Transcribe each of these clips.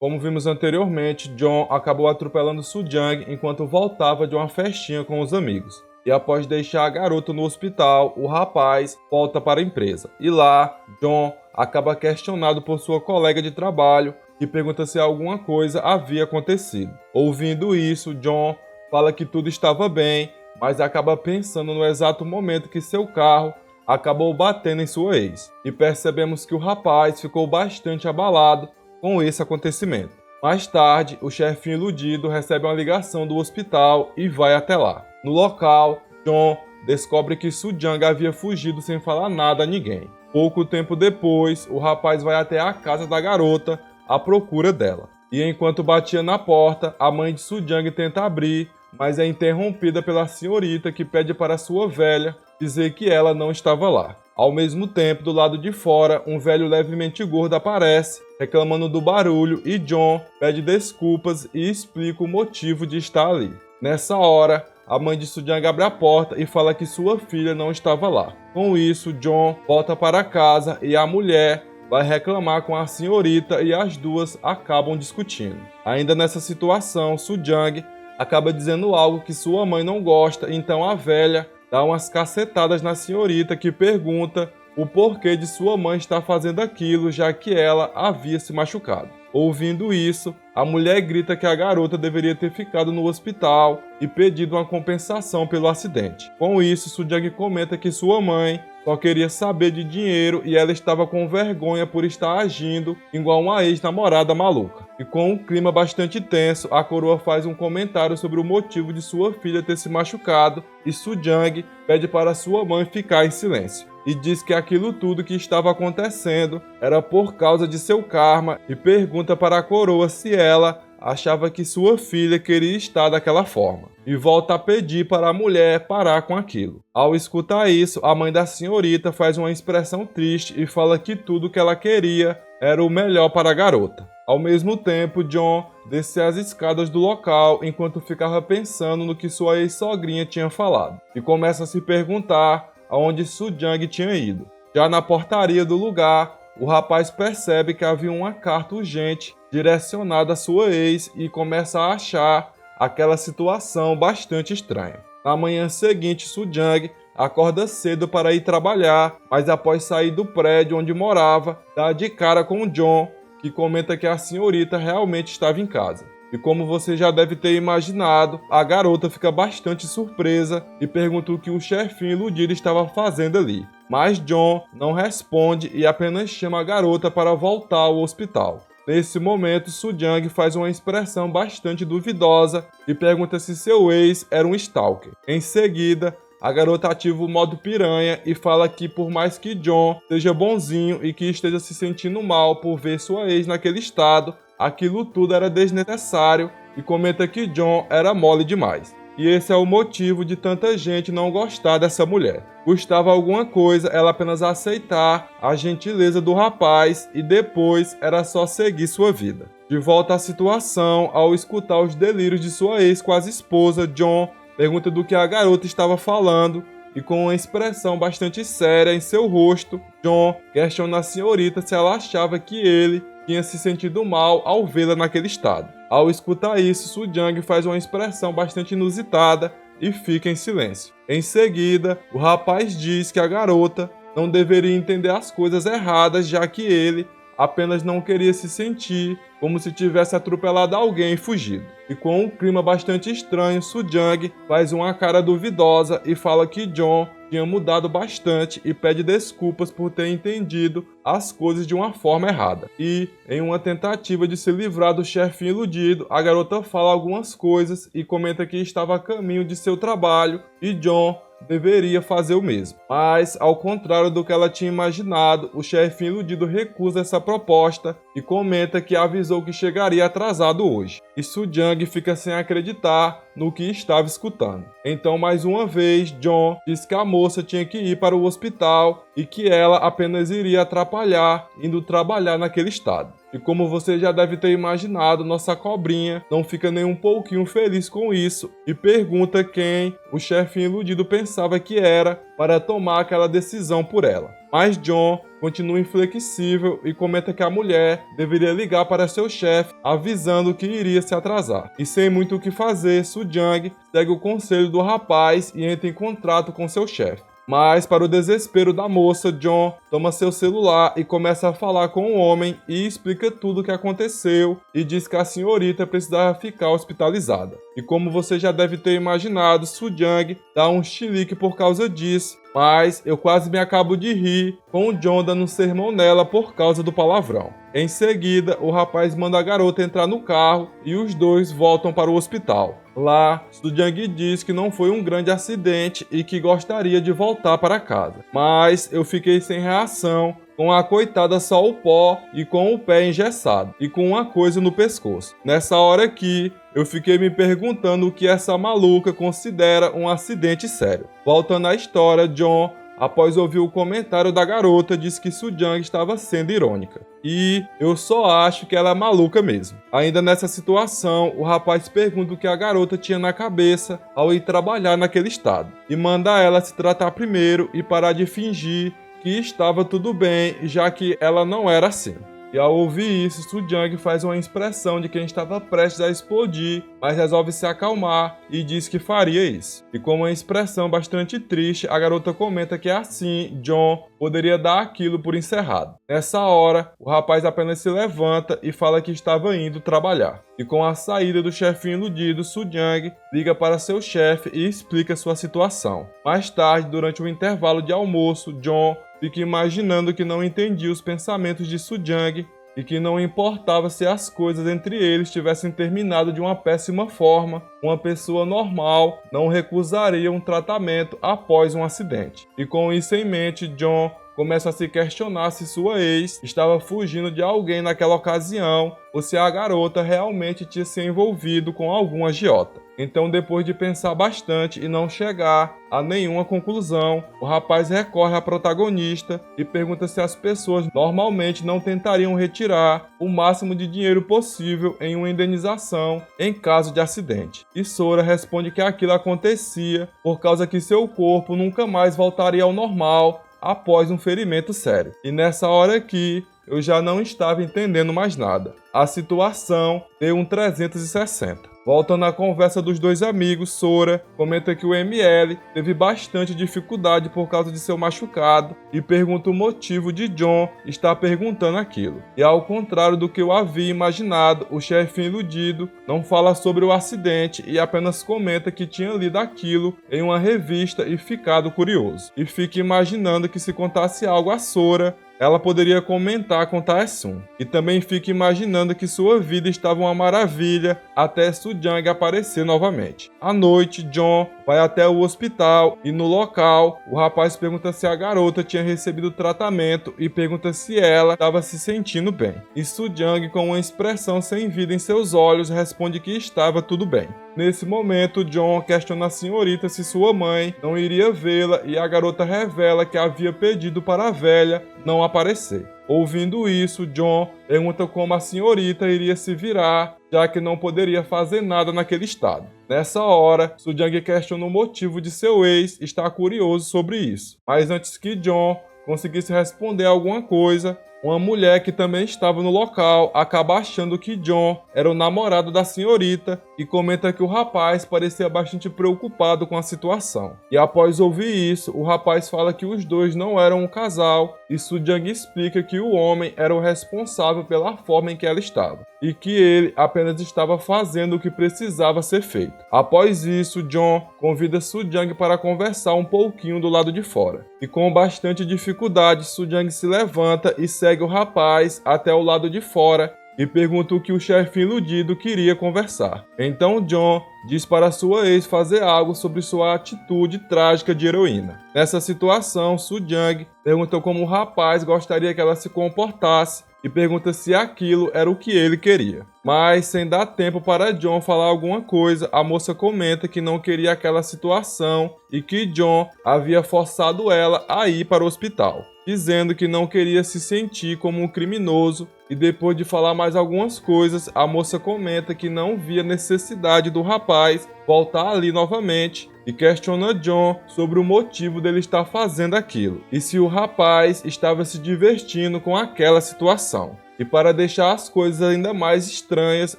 Como vimos anteriormente, John acabou atropelando Soo-jang enquanto voltava de uma festinha com os amigos. E após deixar a garota no hospital, o rapaz volta para a empresa. E lá, John acaba questionado por sua colega de trabalho, que pergunta se alguma coisa havia acontecido. Ouvindo isso, John fala que tudo estava bem, mas acaba pensando no exato momento que seu carro acabou batendo em sua ex. E percebemos que o rapaz ficou bastante abalado com esse acontecimento. Mais tarde, o chefinho iludido recebe uma ligação do hospital e vai até lá. No local, John descobre que Soo-jang havia fugido sem falar nada a ninguém. Pouco tempo depois, o rapaz vai até a casa da garota à procura dela. E enquanto batia na porta, a mãe de Soo-jang tenta abrir, mas é interrompida pela senhorita que pede para sua velha dizer que ela não estava lá. Ao mesmo tempo, do lado de fora, um velho levemente gordo aparece, reclamando do barulho, e John pede desculpas e explica o motivo de estar ali. Nessa hora, a mãe de Soo-jang abre a porta e fala que sua filha não estava lá. Com isso, John volta para casa e a mulher vai reclamar com a senhorita e as duas acabam discutindo. Ainda nessa situação, Soo-jang acaba dizendo algo que sua mãe não gosta, então a velha dá umas cacetadas na senhorita, que pergunta o porquê de sua mãe estar fazendo aquilo, já que ela havia se machucado. Ouvindo isso, a mulher grita que a garota deveria ter ficado no hospital e pedido uma compensação pelo acidente. Com isso, Soo-jang comenta que sua mãe só queria saber de dinheiro e ela estava com vergonha por estar agindo igual uma ex-namorada maluca. E com um clima bastante tenso, a coroa faz um comentário sobre o motivo de sua filha ter se machucado e Soo-jang pede para sua mãe ficar em silêncio. E diz que aquilo tudo que estava acontecendo era por causa de seu karma e pergunta para a coroa se ela achava que sua filha queria estar daquela forma. E volta a pedir para a mulher parar com aquilo. Ao escutar isso, a mãe da senhorita faz uma expressão triste e fala que tudo que ela queria era o melhor para a garota. Ao mesmo tempo, John desce as escadas do local enquanto ficava pensando no que sua ex-sogrinha tinha falado. E começa a se perguntar aonde Soo-jang tinha ido. Já na portaria do lugar, o rapaz percebe que havia uma carta urgente direcionada à sua ex e começa a achar aquela situação bastante estranha. Na manhã seguinte, Soo-jang acorda cedo para ir trabalhar, mas após sair do prédio onde morava, dá de cara com John, que comenta que a senhorita realmente estava em casa. E como você já deve ter imaginado, a garota fica bastante surpresa e pergunta o que o chefinho iludido estava fazendo ali. Mas John não responde e apenas chama a garota para voltar ao hospital. Nesse momento, Soo-jang faz uma expressão bastante duvidosa e pergunta se seu ex era um stalker. Em seguida, a garota ativa o modo piranha e fala que por mais que John seja bonzinho e que esteja se sentindo mal por ver sua ex naquele estado, aquilo tudo era desnecessário e comenta que John era mole demais. E esse é o motivo de tanta gente não gostar dessa mulher. Custava alguma coisa ela apenas aceitar a gentileza do rapaz e depois era só seguir sua vida. De volta à situação, ao escutar os delírios de sua ex-quase-esposa, John pergunta do que a garota estava falando e com uma expressão bastante séria em seu rosto, John questiona a senhorita se ela achava que ele tinha se sentido mal ao vê-la naquele estado. Ao escutar isso, Soo-jang faz uma expressão bastante inusitada e fica em silêncio. Em seguida, o rapaz diz que a garota não deveria entender as coisas erradas, já que ele apenas não queria se sentir como se tivesse atropelado alguém e fugido. E com um clima bastante estranho, Soo-jang faz uma cara duvidosa e fala que John tinha mudado bastante e pede desculpas por ter entendido as coisas de uma forma errada. E, em uma tentativa de se livrar do chefinho iludido, a garota fala algumas coisas e comenta que estava a caminho de seu trabalho e John deveria fazer o mesmo. Mas, ao contrário do que ela tinha imaginado, o chefinho iludido recusa essa proposta e comenta que avisou que chegaria atrasado hoje. E Soo-jang fica sem acreditar no que estava escutando. Então, mais uma vez, John diz que a moça tinha que ir para o hospital e que ela apenas iria atrapalhar indo trabalhar naquele estado. E como você já deve ter imaginado, nossa cobrinha não fica nem um pouquinho feliz com isso e pergunta quem o chefinho iludido pensava que era para tomar aquela decisão por ela. Mas John continua inflexível e comenta que a mulher deveria ligar para seu chefe, avisando que iria se atrasar. E sem muito o que fazer, Soo-jang segue o conselho do rapaz e entra em contrato com seu chefe. Mas, para o desespero da moça, John toma seu celular e começa a falar com o homem e explica tudo o que aconteceu e diz que a senhorita precisava ficar hospitalizada. E como você já deve ter imaginado, Soo-jang dá um chilique por causa disso, mas eu quase me acabo de rir com o John dando um sermão nela por causa do palavrão. Em seguida, o rapaz manda a garota entrar no carro e os dois voltam para o hospital. Lá, Soo-jang diz que não foi um grande acidente e que gostaria de voltar para casa. Mas eu fiquei sem reação, com a coitada só o pó e com o pé engessado e com uma coisa no pescoço. Nessa hora aqui, eu fiquei me perguntando o que essa maluca considera um acidente sério. Voltando à história, John, após ouvir o comentário da garota, disse que Soo-jang estava sendo irônica. E eu só acho que ela é maluca mesmo. Ainda nessa situação, o rapaz pergunta o que a garota tinha na cabeça ao ir trabalhar naquele estado. E manda ela se tratar primeiro e parar de fingir que estava tudo bem, já que ela não era assim. E ao ouvir isso, Soo-jang faz uma expressão de quem estava prestes a explodir, mas resolve se acalmar e diz que faria isso. E com uma expressão bastante triste, a garota comenta que assim, John poderia dar aquilo por encerrado. Nessa hora, o rapaz apenas se levanta e fala que estava indo trabalhar. E com a saída do chefinho iludido, Soo-jang liga para seu chefe e explica sua situação. Mais tarde, durante o intervalo de almoço, John fica imaginando que não entendia os pensamentos de Soo-jang e que não importava se as coisas entre eles tivessem terminado de uma péssima forma, uma pessoa normal não recusaria um tratamento após um acidente. E com isso em mente, John começa a se questionar se sua ex estava fugindo de alguém naquela ocasião ou se a garota realmente tinha se envolvido com algum agiota. Então, depois de pensar bastante e não chegar a nenhuma conclusão, o rapaz recorre à protagonista e pergunta se as pessoas normalmente não tentariam retirar o máximo de dinheiro possível em uma indenização em caso de acidente. E Sora responde que aquilo acontecia por causa que seu corpo nunca mais voltaria ao normal após um ferimento sério. E nessa hora aqui, eu já não estava entendendo mais nada. A situação deu um 360. Voltando à conversa dos dois amigos, Sora comenta que o ML teve bastante dificuldade por causa de seu machucado e pergunta o motivo de John estar perguntando aquilo. E ao contrário do que eu havia imaginado, o chefinho iludido não fala sobre o acidente e apenas comenta que tinha lido aquilo em uma revista e ficado curioso. E fica imaginando que se contasse algo a Sora, ela poderia comentar com Tae-sun. E também fica imaginando que sua vida estava uma maravilha até Soo-jang aparecer novamente. À noite, John vai até o hospital e no local, o rapaz pergunta se a garota tinha recebido tratamento e pergunta se ela estava se sentindo bem. E Soo-jang, com uma expressão sem vida em seus olhos, responde que estava tudo bem. Nesse momento, John questiona a senhorita se sua mãe não iria vê-la e a garota revela que havia pedido para a velha não aparecer. Ouvindo isso, John pergunta como a senhorita iria se virar, já que não poderia fazer nada naquele estado. Nessa hora, Soo-jang questiona o motivo de seu ex estar curioso sobre isso. Mas antes que John conseguisse responder alguma coisa, uma mulher que também estava no local acaba achando que John era o namorado da senhorita e comenta que o rapaz parecia bastante preocupado com a situação. E após ouvir isso, o rapaz fala que os dois não eram um casal e Soo-jang explica que o homem era o responsável pela forma em que ela estava e que ele apenas estava fazendo o que precisava ser feito. Após isso, John convida Soo-jang para conversar um pouquinho do lado de fora. E com bastante dificuldade, Soo-jang se levanta e segue o rapaz até o lado de fora e pergunta o que o chefe iludido queria conversar. Então John diz para sua ex fazer algo sobre sua atitude trágica de heroína. Nessa situação, Soo-jang pergunta como o rapaz gostaria que ela se comportasse e pergunta se aquilo era o que ele queria. Mas, sem dar tempo para John falar alguma coisa, a moça comenta que não queria aquela situação e que John havia forçado ela a ir para o hospital, dizendo que não queria se sentir como um criminoso. E depois de falar mais algumas coisas, a moça comenta que não via necessidade do rapaz voltar ali novamente, e questiona John sobre o motivo dele estar fazendo aquilo e se o rapaz estava se divertindo com aquela situação. E para deixar as coisas ainda mais estranhas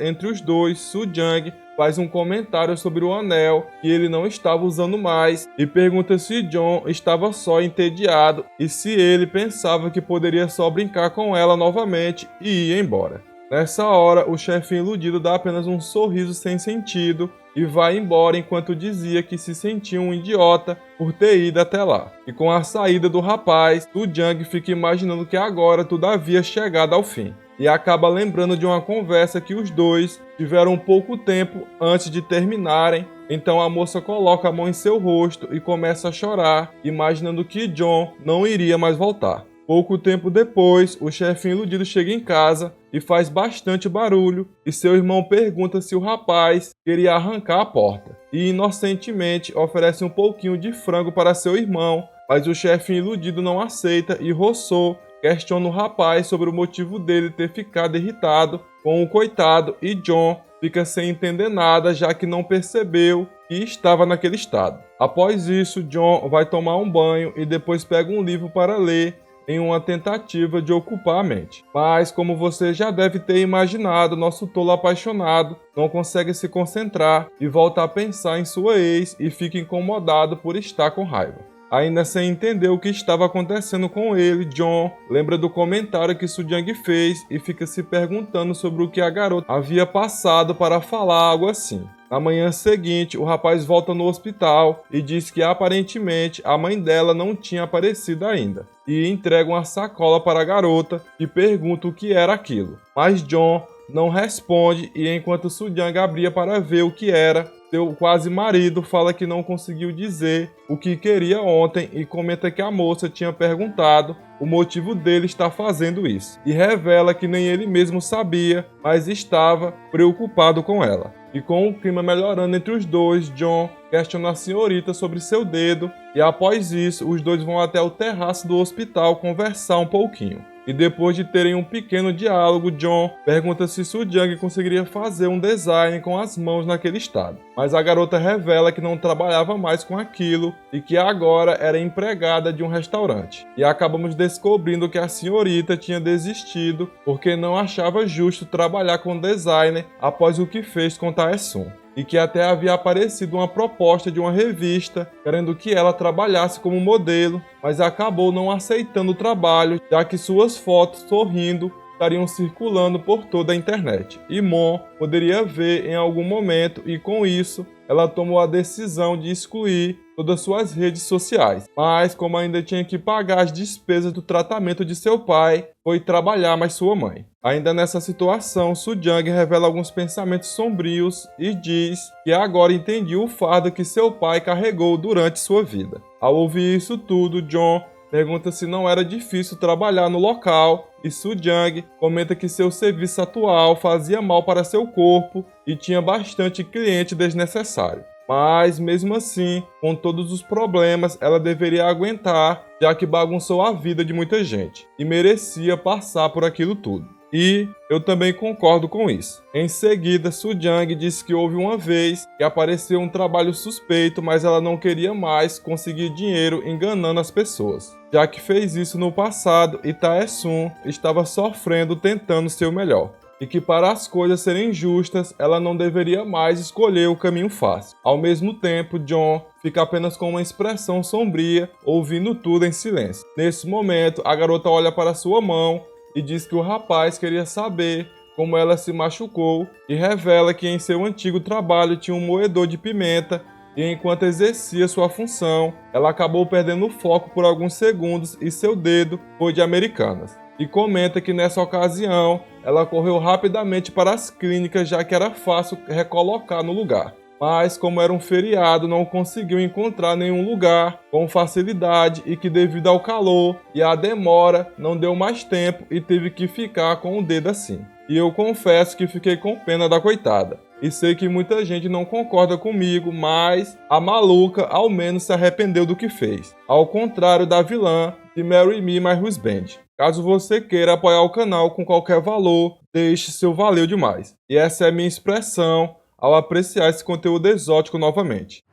entre os dois, Soo-jang faz um comentário sobre o anel que ele não estava usando mais e pergunta se John estava só entediado e se ele pensava que poderia só brincar com ela novamente e ir embora. Nessa hora, o chefe iludido dá apenas um sorriso sem sentido e vai embora enquanto dizia que se sentia um idiota por ter ido até lá. E com a saída do rapaz, Soo-jang fica imaginando que agora tudo havia chegado ao fim. E acaba lembrando de uma conversa que os dois tiveram pouco tempo antes de terminarem. Então a moça coloca a mão em seu rosto e começa a chorar, imaginando que John não iria mais voltar. Pouco tempo depois, o chefinho iludido chega em casa e faz bastante barulho, e seu irmão pergunta se o rapaz queria arrancar a porta. E inocentemente oferece um pouquinho de frango para seu irmão, mas o chefinho iludido não aceita e Rossô questiona o rapaz sobre o motivo dele ter ficado irritado com o coitado e John fica sem entender nada, já que não percebeu que estava naquele estado. Após isso, John vai tomar um banho e depois pega um livro para ler em uma tentativa de ocupar a mente. Mas, como você já deve ter imaginado, nosso tolo apaixonado não consegue se concentrar e volta a pensar em sua ex e fica incomodado por estar com raiva. Ainda sem entender o que estava acontecendo com ele, John lembra do comentário que Soo-jang fez e fica se perguntando sobre o que a garota havia passado para falar algo assim. Na manhã seguinte, o rapaz volta no hospital e diz que aparentemente a mãe dela não tinha aparecido ainda, e entrega uma sacola para a garota, que pergunta o que era aquilo. Mas John não responde e enquanto Soo-jang abria para ver o que era, seu quase marido fala que não conseguiu dizer o que queria ontem e comenta que a moça tinha perguntado o motivo dele estar fazendo isso. E revela que nem ele mesmo sabia, mas estava preocupado com ela. E com o clima melhorando entre os dois, John questiona a senhorita sobre seu dedo e após isso, os dois vão até o terraço do hospital conversar um pouquinho. E depois de terem um pequeno diálogo, John pergunta se Soo-jang conseguiria fazer um design com as mãos naquele estado. Mas a garota revela que não trabalhava mais com aquilo e que agora era empregada de um restaurante. E acabamos descobrindo que a senhorita tinha desistido porque não achava justo trabalhar com designer após o que fez com Tae-sun. E que até havia aparecido uma proposta de uma revista querendo que ela trabalhasse como modelo, mas acabou não aceitando o trabalho, já que suas fotos sorrindo estariam circulando por toda a internet. E Mon poderia ver em algum momento e com isso ela tomou a decisão de excluir todas suas redes sociais. Mas como ainda tinha que pagar as despesas do tratamento de seu pai, foi trabalhar mais sua mãe. Ainda nessa situação, Soo-jang revela alguns pensamentos sombrios e diz que agora entendia o fardo que seu pai carregou durante sua vida. Ao ouvir isso tudo, John pergunta se não era difícil trabalhar no local e Soo-jang comenta que seu serviço atual fazia mal para seu corpo e tinha bastante cliente desnecessário. Mas, mesmo assim, com todos os problemas, ela deveria aguentar, já que bagunçou a vida de muita gente e merecia passar por aquilo tudo. E eu também concordo com isso. Em seguida, Soo-jang disse que houve uma vez que apareceu um trabalho suspeito, mas ela não queria mais conseguir dinheiro enganando as pessoas, já que fez isso no passado e Tae-sun estava sofrendo tentando ser o melhor. E que para as coisas serem justas, ela não deveria mais escolher o caminho fácil. Ao mesmo tempo, John fica apenas com uma expressão sombria, ouvindo tudo em silêncio. Nesse momento, a garota olha para sua mão e diz que o rapaz queria saber como ela se machucou e revela que em seu antigo trabalho tinha um moedor de pimenta e enquanto exercia sua função, ela acabou perdendo o foco por alguns segundos e seu dedo foi de Americanas. E comenta que nessa ocasião ela correu rapidamente para as clínicas já que era fácil recolocar no lugar. Mas como era um feriado não conseguiu encontrar nenhum lugar com facilidade e que devido ao calor e à demora não deu mais tempo e teve que ficar com o dedo assim. E eu confesso que fiquei com pena da coitada. E sei que muita gente não concorda comigo, mas a maluca ao menos se arrependeu do que fez. Ao contrário da vilã de Marry Me My Husband. Caso você queira apoiar o canal com qualquer valor, deixe seu valeu demais. E essa é a minha expressão ao apreciar esse conteúdo exótico novamente.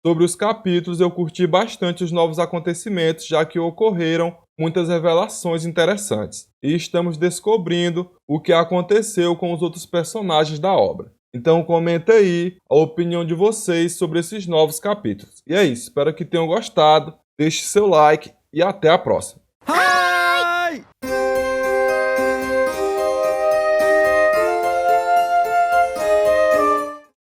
Sobre os capítulos, eu curti bastante os novos acontecimentos, já que ocorreram muitas revelações interessantes. E estamos descobrindo o que aconteceu com os outros personagens da obra. Então comenta aí a opinião de vocês sobre esses novos capítulos. E é isso, espero que tenham gostado, deixe seu like e até a próxima.